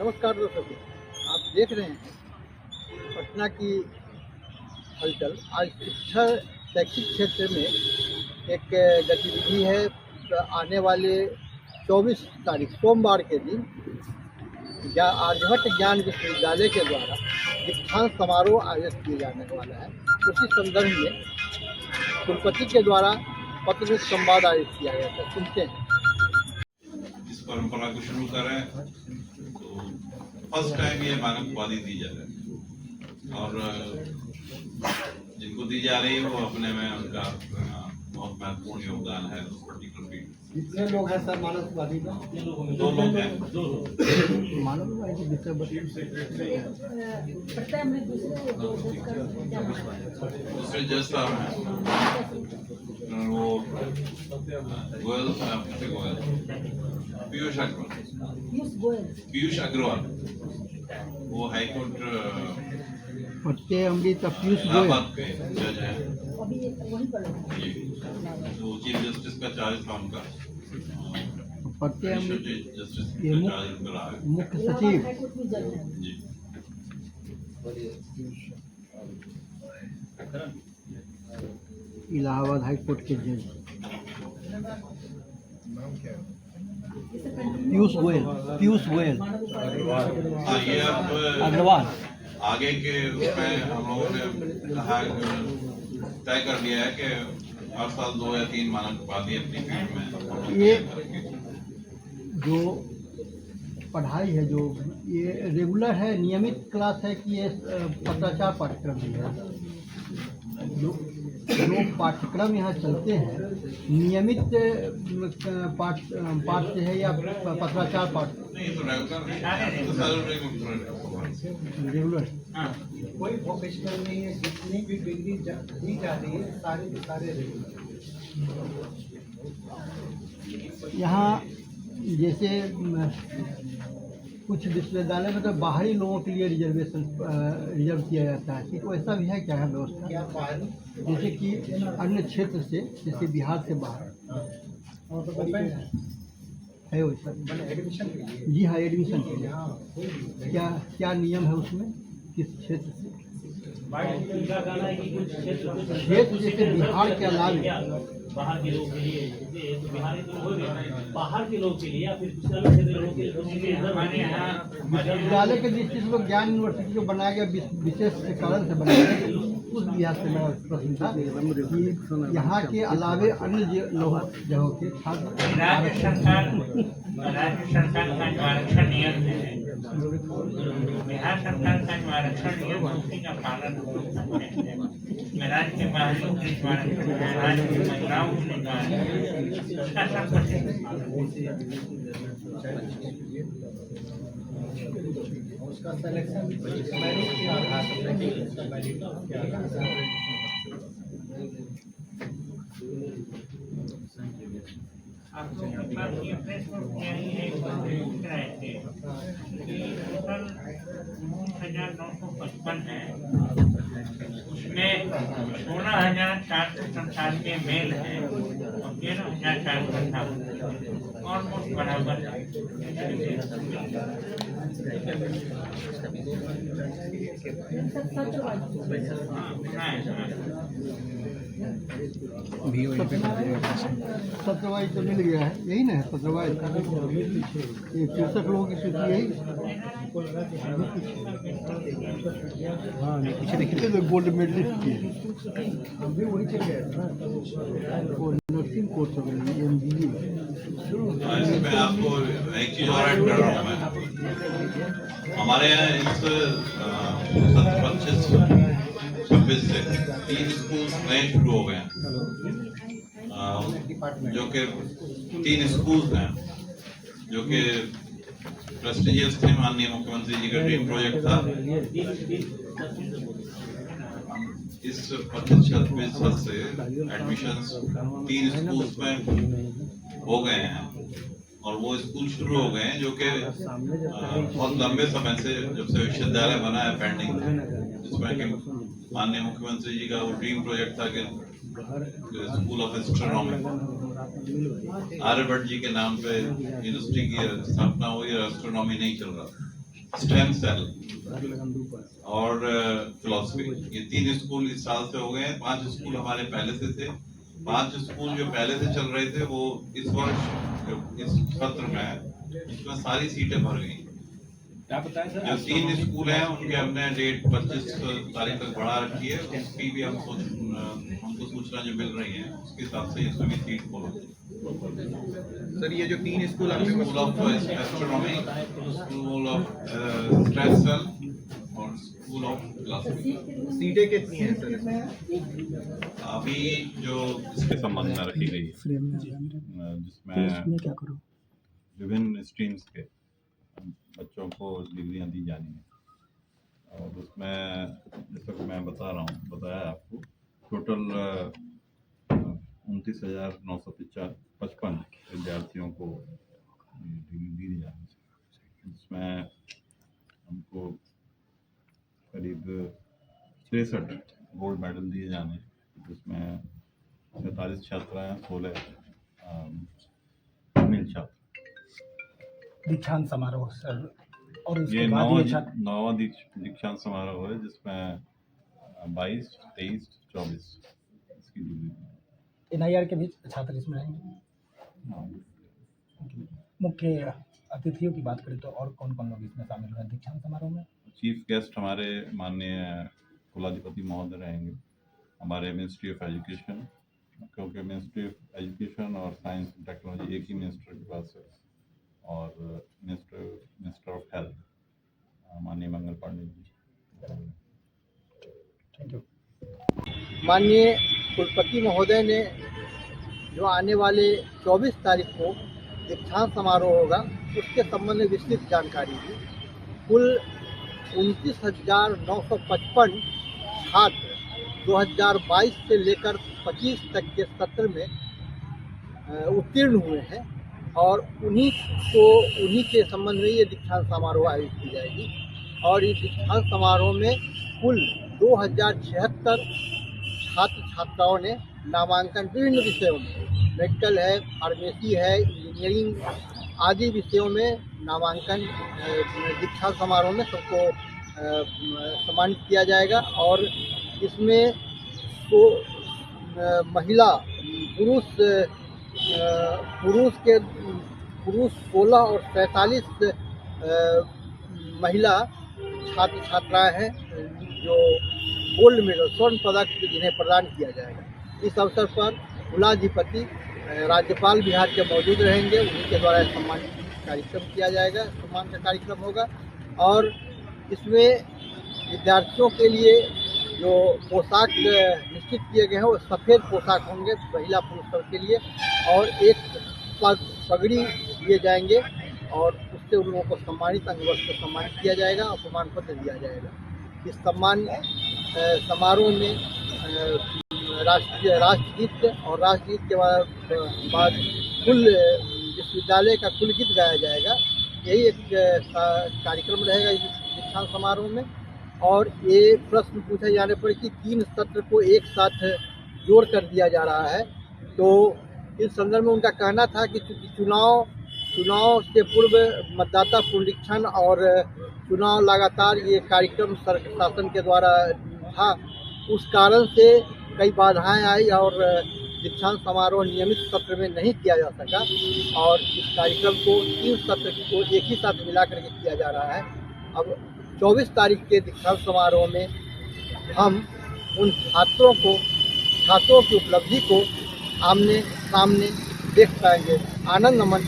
नमस्कार दोस्तों, आप देख रहे हैं पटना की हलचल। आज शिक्षा शैक्षिक क्षेत्र में एक गतिविधि है। तो आने वाले 24 तारीख सोमवार के दिन आर्यभट्ट ज्ञान विश्वविद्यालय के द्वारा दीक्षांत समारोह आयोजित किया जाने वाला है। उसी संदर्भ में कुलपति के द्वारा पत्र संवाद आयोजित किया गया था। सुनते हैं। इस परंपरा को शुरू कर रहे हैं तो फर्स्ट टाइम ये मानव उपाधि दी जा रही है और जिनको दी जा रही है वो अपने में उनका बहुत महत्वपूर्ण योगदान है उस पर्टिकुलर फील्ड। कितने लोग हैं सर मानव उपाधि का? 2 लोग हैं। मानव उपाधि दूसरे जज साहब हैं वो गोयल पीयूष अग्रवाल वो हाईकोर्ट अमृत पीयूष इलाहाबाद के जज हैं। तो चीफ जस्टिस का चार्ज था उनका, जस्टिस का चार्ज उनका रहा है। मुख्य सचिव जी इलाहाबाद हाई कोर्ट के जज पीयूष गोयल हाँ, ये अब अग्रवाल। आगे के उसमें हम लोगों ने कहा तय कर लिया है कि हर साल 2 या 3 मानव उपाधि अपनी फील्ड में ये जो पढ़ाई है, जो ये रेगुलर है, नियमित क्लास है कि ये पत्राचार पाठ्यक्रम भी है? जो पाठ्यक्रम यहाँ चलते हैं नियमित पाठ से है या पत्राचार पाठ? नहीं तो रेगुलर। कोई प्रोफेशनल नहीं है, जितनी भी डिग्री दी जा रही है सारे के सारे रेगुलर। यहाँ जैसे कुछ विश्वविद्यालय में तो बाहरी लोगों के लिए रिजर्व किया जाता है, कि वैसा भी है क्या है व्यवस्था? क्या बाहरी? जैसे कि अन्य क्षेत्र से, जैसे बिहार से बाहर है वैसा? एडमिशन के लिए? जी हाँ, एडमिशन के लिए क्या क्या नियम है उसमें? किस क्षेत्र से? क्षेत्र जैसे बिहार के अलावा बाहर के लोग के लिए, जैसे बिहारी तो हो गए, बाहर के लोग के लिए या फिर दूसरे अलग क्षेत्र के लोगों के लिए हमारे यहाँ विश्वविद्यालय के दृष्टि से लोग ज्ञान यूनिवर्सिटी जो बनाया गया विशेष कारण से बनाया गया, उस लिहाज से मेरा प्रश्न था कि यहाँ के अलावे अन्य जगहों के छात्र राज्य सरकार का जो आरक्षण नियम है, बिहार सरकार का जो आरक्षण नियम है उसी का पालन करते हैं। राज्य के बाहरियों के राज्य की महिलाओं के उसका सब उसका सिलेक्शन मेरिट के आधार पर उसका मेरिट के आधार आप लोगों के पास ये प्रश्न यही है पूछ रहे थे कि टोटल 9,955 है, उसमें 16,497 मेल है और 13,458 ऑलमोस्ट बराबर है। सत्रवाई तो मिल गया है, यही ना है सत्रवाई? ये 63 लोगों की सूची यही। हाँ, पीछे देखिए तो गोल्ड मेडलिस्ट की अभी वही चल गया वो नर्सिंग कोर्स हो गई, MBA। इसमें आपको एक चीज और ऐड कर रहा हूँ मैं। हमारे यहाँ इस 25-26 से 3 स्कूल नए शुरू हो गए हैं, जो कि 3 स्कूल हैं जो कि प्रेस्टिजियस थे। माननीय मुख्यमंत्री जी का ड्रीम प्रोजेक्ट था। इस 25-26 से एडमिशंस 3 स्कूल्स में हो गए हैं और वो स्कूल शुरू हो गए हैं जो कि बहुत लंबे समय से, जब से विश्वविद्यालय बना है, पेंडिंग था, जिसमें कि माननीय मुख्यमंत्री जी का वो ड्रीम प्रोजेक्ट था कि स्कूल ऑफ एस्ट्रोनॉमी आर्यभट्ट जी के नाम पे यूनिवर्सिटी की स्थापना हुई और एस्ट्रोनॉमी नहीं चल रहा था। स्टेम सेल और फिलोसफी, ये 3 स्कूल इस साल से हो गए हैं। 5 स्कूल हमारे पहले से थे। 5 स्कूल जो पहले से चल रहे थे वो इस वर्ष इस सत्र में इसमें सारी सीटें भर गई। जो 3 स्कूल हैं उनके हमने डेट 25 तारीख तक बढ़ा रखी है। उसकी भी हमको सूचना जो मिल रही है उसके हिसाब से इसमें भी सीट खोलो। सर ये जो 3 स्कूल आपने school of astronomy, school of स्ट्रेसल और स्कूल ऑफ फिलॉसफी, सीटें कितनी हैं सर इसमें? अभी जो इसके संबंध में रखी गई है जिसमें विभिन्न स्ट्रीम्स के बच्चों को डिग्रियां दी जानी है और उसमें जैसा कि मैं बताया आपको टोटल 29,955 विद्यार्थियों को डिग्री दी जानी है। इसमें हमको करीब 63 गोल्ड मेडल दिए जाने हैं, जिसमें 47 छात्राएं, 16 फीमेल छात्र। दीक्षांत समारोह सर, और ये उसके बाद ये नौवां दीक्षांत समारोह है जिसमें 22, 23, 24 इसकी डिग्री। NIR के भी छात्र इसमें रहेंगे। मुख्य अतिथियों की बात करें तो और कौन कौन लोग इसमें शामिल हुए दीक्षांत समारोह में? चीफ गेस्ट हमारे माननीय कुलाधिपति महोदय रहेंगे, हमारे मिनिस्ट्री ऑफ एजुकेशन, क्योंकि मिनिस्ट्री ऑफ एजुकेशन और साइंस एंड टेक्नोलॉजी एक ही मिनिस्टर के पास है, और मिनिस्टर ऑफ हेल्थ माननीय मंगल पांडे जी। Thank you. माननीय कुलपति महोदय ने जो आने वाले 24 तारीख को दीक्षांत समारोह होगा उसके संबंध में विस्तृत जानकारी दी। कुल 29,955 छात्र 2022 से लेकर 25 तक के सत्र में उत्तीर्ण हुए हैं और उन्हीं के संबंध में ये दीक्षांत समारोह आयोजित की जाएगी। और इस दीक्षांत समारोह में कुल 2076 छात्र छात्राओं ने नामांकन विभिन्न विषयों में, मेडिकल है, फार्मेसी है, इंजीनियरिंग आदि विषयों में नामांकन दीक्षांत समारोह में सबको सम्मानित किया जाएगा। और इसमें तो महिला पुरुष 16 और 47 महिला छात्र छात्राएं हैं जो गोल्ड मेडल स्वर्ण पदक जिन्हें प्रदान किया जाएगा। इस अवसर पर कुलाधिपति राज्यपाल बिहार के मौजूद रहेंगे, उन्हीं के द्वारा सम्मान कार्यक्रम किया जाएगा, सम्मान का कार्यक्रम होगा। और इसमें विद्यार्थियों के लिए जो पोशाक निश्चित किए गए हैं वो सफ़ेद पोशाक होंगे महिला पुरुष के लिए, और एक पगड़ी दिए जाएंगे और उससे उन लोगों को सम्मानित अंगवस्त्र से सम्मानित किया जाएगा और प्रमाण पत्र दिया जाएगा। इस सम्मान समारोह में राष्ट्रगीत और राष्ट्रगीत के बाद कुल विश्वविद्यालय का कुल गीत गाया जाएगा। यही एक कार्यक्रम रहेगा इस दीक्षांत समारोह में। और ये प्रश्न पूछे जाने पर कि 3 सत्र को एक साथ जोड़ कर दिया जा रहा है, तो इस संदर्भ में उनका कहना था कि चुनाव से पूर्व मतदाता पुनरीक्षण और चुनाव लगातार ये कार्यक्रम शासन के द्वारा था, उस कारण से कई बाधाएं आई और दीक्षांत समारोह नियमित सत्र में नहीं किया जा सका। और इस कार्यक्रम को 3 सत्र को एक ही साथ मिला करके किया जा रहा है। अब 24 तारीख के दीक्षांत समारोह में हम उन छात्रों की उपलब्धि को आमने सामने देख पाएंगे। आनंद अमन।